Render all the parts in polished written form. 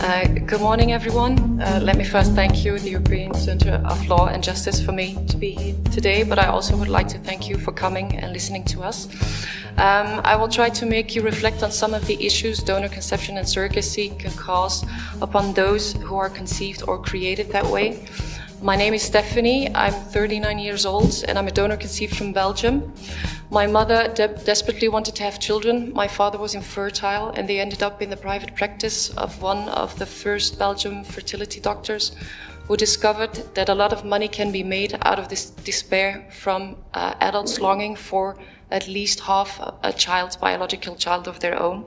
Good morning, everyone. Let me first thank you, the European Centre of Law and Justice, for me to be here today, but I also would like to thank you for coming and listening to us. I will try to make you reflect on some of the issues donor conception and surrogacy can cause upon those who are conceived or created that way. My name is Stephanie, I'm 39 years old, and I'm a donor conceived from Belgium. My mother desperately wanted to have children. My father was infertile, and they ended up in the private practice of one of the first Belgian fertility doctors, who discovered that a lot of money can be made out of this despair from adults longing for at least half a child, biological child of their own.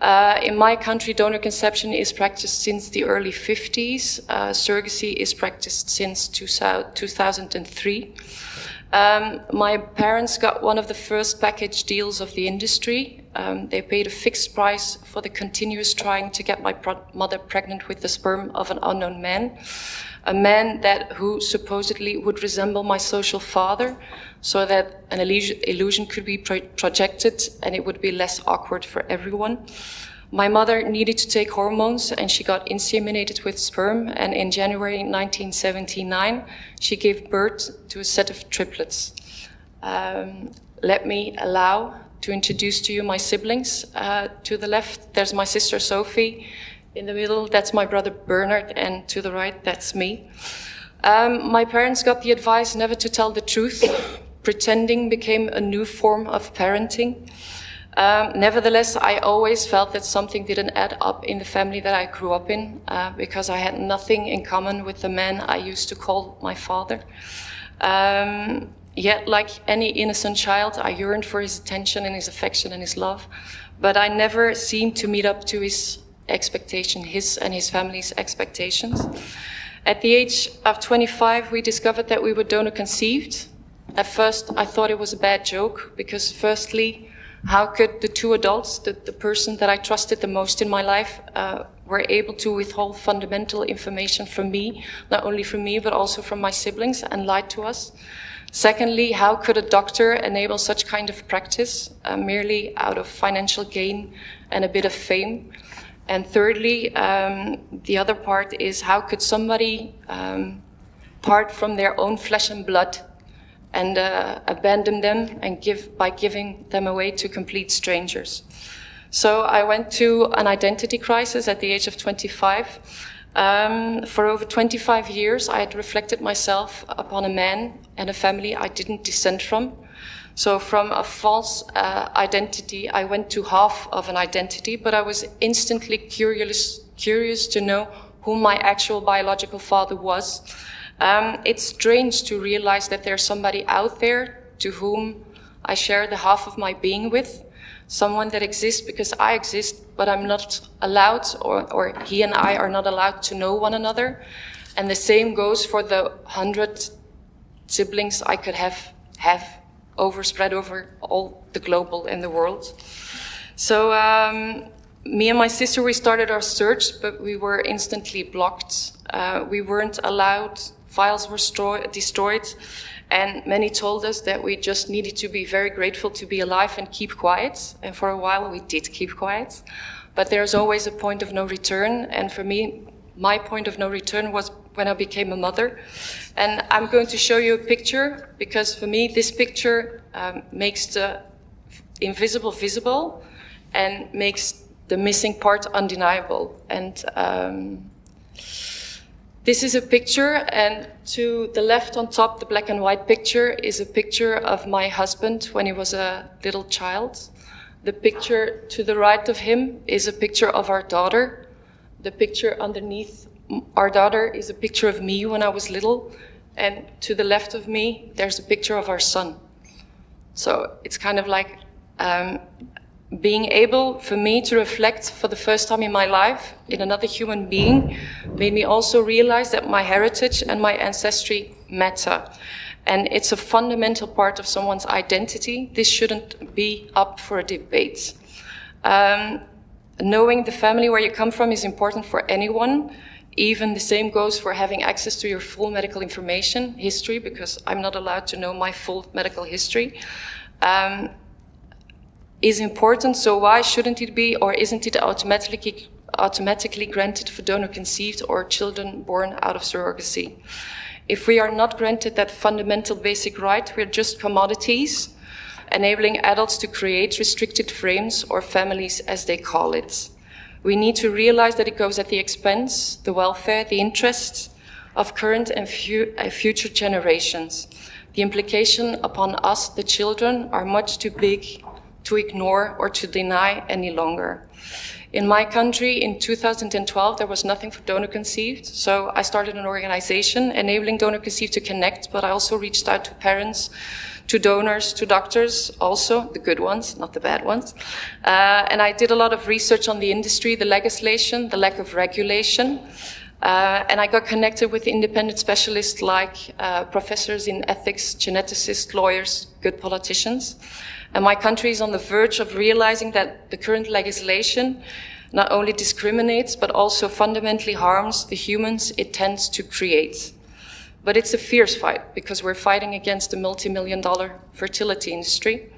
In my country, donor conception is practiced since the early 50s. Surrogacy is practiced since 2003. My parents got one of the first package deals of the industry. They paid a fixed price for the continuous trying to get my mother pregnant with the sperm of an unknown man. A man who supposedly would resemble my social father, so that an illusion could be projected and it would be less awkward for everyone. My mother needed to take hormones and she got inseminated with sperm, and in January 1979 she gave birth to a set of triplets. Let me allow to introduce to you my siblings. To the left there's my sister Sophie. In the middle, that's my brother Bernard, and to the right, that's me. My parents got the advice never to tell the truth. Pretending became a new form of parenting. Nevertheless, I always felt that something didn't add up in the family that I grew up in, because I had nothing in common with the man I used to call my father. Yet, like any innocent child, I yearned for his attention and his affection and his love, but I never seemed to meet up to his and his family's expectations. At the age of 25, we discovered that we were donor conceived. At first, I thought it was a bad joke, because firstly, how could the two adults, the person that I trusted the most in my life, were able to withhold fundamental information from me, not only from me, but also from my siblings, and lied to us? Secondly, how could a doctor enable such kind of practice merely out of financial gain and a bit of fame? And thirdly, the other part is, how could somebody part from their own flesh and blood and abandon them and by giving them away to complete strangers? So I went to an identity crisis at the age of 25. For over 25 years, I had reflected myself upon a man and a family I didn't descend from. So from a false identity, I went to half of an identity, but I was instantly curious to know who my actual biological father was. It's strange to realize that there's somebody out there to whom I share the half of my being with, someone that exists because I exist, but I'm not allowed, or he and I are not allowed to know one another. And the same goes for the 100 siblings I could have spread over all the global and the world. So me and my sister, we started our search, but we were instantly blocked. We weren't allowed, files were destroyed, and many told us that we just needed to be very grateful to be alive and keep quiet. And for a while we did keep quiet, but there's always a point of no return. And for me, my point of no return was when I became a mother. And I'm going to show you a picture, because for me this picture makes the invisible visible and makes the missing part undeniable. And this is a picture, and to the left on top, the black and white picture, is a picture of my husband when he was a little child. The picture to the right of him is a picture of our daughter. The picture underneath our daughter is a picture of me when I was little, and to the left of me, there's a picture of our son. So it's kind of like being able for me to reflect for the first time in my life in another human being made me also realize that my heritage and my ancestry matter. And it's a fundamental part of someone's identity. This shouldn't be up for a debate. Knowing the family where you come from is important for anyone. Even the same goes for having access to your full medical information, history, because I'm not allowed to know my full medical history. Is important, so why shouldn't it be, or isn't it automatically granted for donor-conceived or children born out of surrogacy. If we are not granted that fundamental basic right, we are just commodities, enabling adults to create restricted frames or families, as they call it. We need to realize that it goes at the expense, the welfare, the interests of current and future generations. The implication upon us, the children, are much too big to ignore or to deny any longer. In my country, in 2012, there was nothing for donor-conceived, so I started an organization enabling donor-conceived to connect, but I also reached out to parents, to donors, to doctors, also, the good ones, not the bad ones. And I did a lot of research on the industry, the legislation, the lack of regulation, and I got connected with independent specialists like professors in ethics, geneticists, lawyers, good politicians. And my country is on the verge of realizing that the current legislation not only discriminates, but also fundamentally harms the humans it tends to create. But it's a fierce fight, because we're fighting against the multi-million-dollar fertility industry.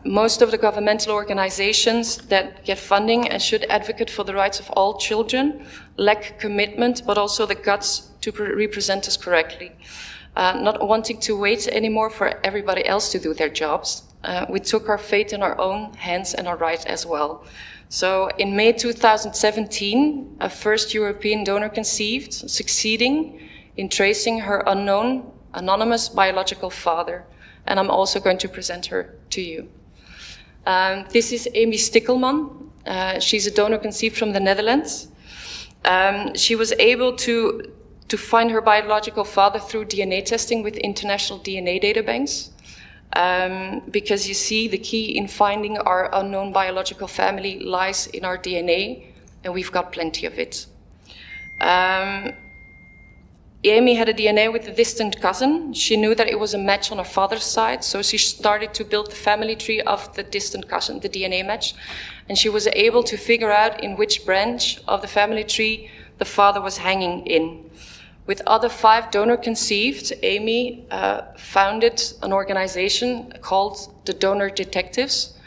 Most of the governmental organizations that get funding and should advocate for the rights of all children lack commitment, but also the guts to represent us correctly. Not wanting to wait anymore for everybody else to do their jobs, we took our fate in our own hands and our right as well. So in May 2017, a first European donor conceived, succeeding in tracing her unknown, anonymous biological father. And I'm also going to present her to you. This is Amy Stikkelman. She's a donor conceived from the Netherlands. She was able to find her biological father through DNA testing with international DNA databanks. Because you see, the key in finding our unknown biological family lies in our DNA, and we've got plenty of it. Amy had a DNA with a distant cousin. She knew that it was a match on her father's side, so she started to build the family tree of the distant cousin, the DNA match, and she was able to figure out in which branch of the family tree the father was hanging in. With other 5 donor-conceived, Amy founded an organization called the Donor Detectives.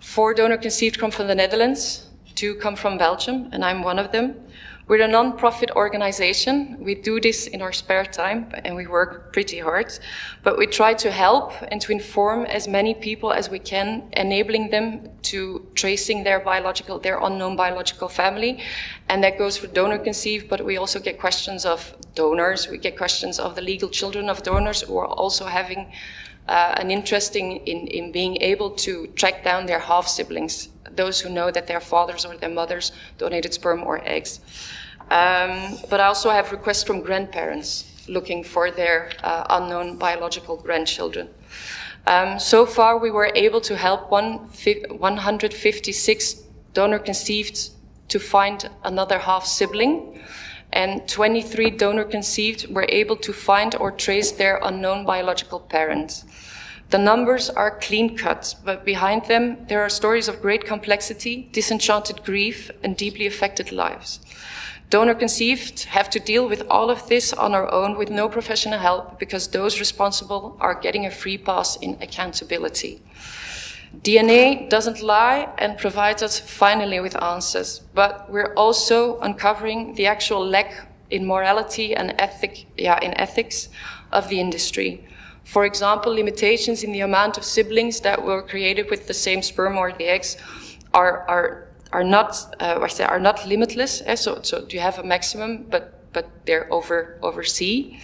4 donor-conceived come from the Netherlands, 2 come from Belgium, and I'm one of them. We're a non-profit organization. We do this in our spare time, and we work pretty hard. But we try to help and to inform as many people as we can, enabling them to tracing their unknown biological family. And that goes for donor-conceived, but we also get questions of donors. We get questions of the legal children of donors who are also having an interest in being able to track down their half-siblings, those who know that their fathers or their mothers donated sperm or eggs. But I also have requests from grandparents looking for their unknown biological grandchildren. So far, we were able to help 156 donor-conceived to find another half-sibling, and 23 donor-conceived were able to find or trace their unknown biological parents. The numbers are clean-cut, but behind them there are stories of great complexity, disenchanted grief, and deeply affected lives. Donor-conceived have to deal with all of this on our own with no professional help, because those responsible are getting a free pass in accountability. DNA doesn't lie and provides us finally with answers, but we're also uncovering the actual lack in morality and ethics of the industry. For example, limitations in the amount of siblings that were created with the same sperm or the eggs are not limitless. So you have a maximum, but they're oversee.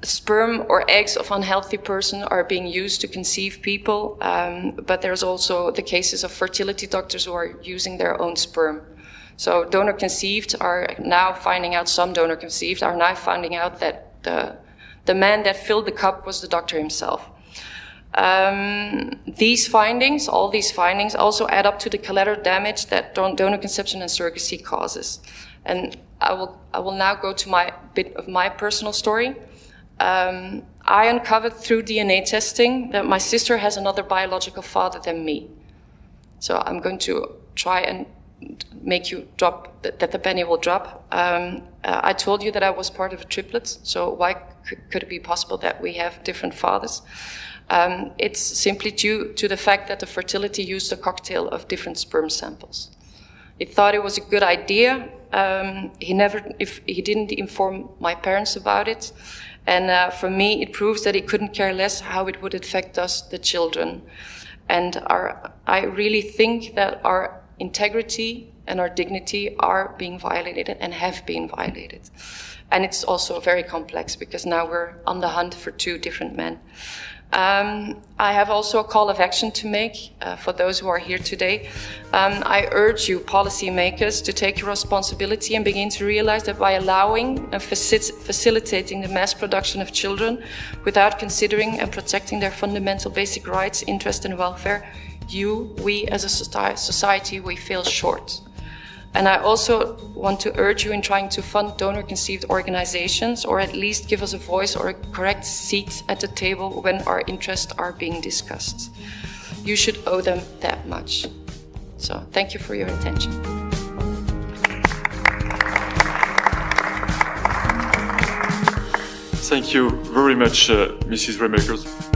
Sperm or eggs of unhealthy person are being used to conceive people, but there's also the cases of fertility doctors who are using their own sperm. So donor-conceived are now finding out, some donor-conceived are now finding out that the man that filled the cup was the doctor himself. These findings, all these findings, also add up to the collateral damage that donor conception and surrogacy causes. And I will now go to my bit of my personal story. I uncovered through DNA testing that my sister has another biological father than me. So I'm going to try and make you drop, that the penny will drop. I told you that I was part of a triplet, so why could it be possible that we have different fathers? It's simply due to the fact that the fertility used a cocktail of different sperm samples. He thought it was a good idea. He didn't inform my parents about it. And for me, it proves that he couldn't care less how it would affect us, the children. And I really think that our integrity and our dignity are being violated and have been violated. And it's also very complex because now we're on the hunt for two different men. I have also a call of action to make for those who are here today. I urge you, policymakers, to take your responsibility and begin to realize that by allowing and facilitating the mass production of children without considering and protecting their fundamental basic rights, interest and welfare, we as a society, we fail short. And I also want to urge you in trying to fund donor-conceived organizations, or at least give us a voice or a correct seat at the table when our interests are being discussed. You should owe them that much. So thank you for your attention. Thank you very much, Mrs. Remakers.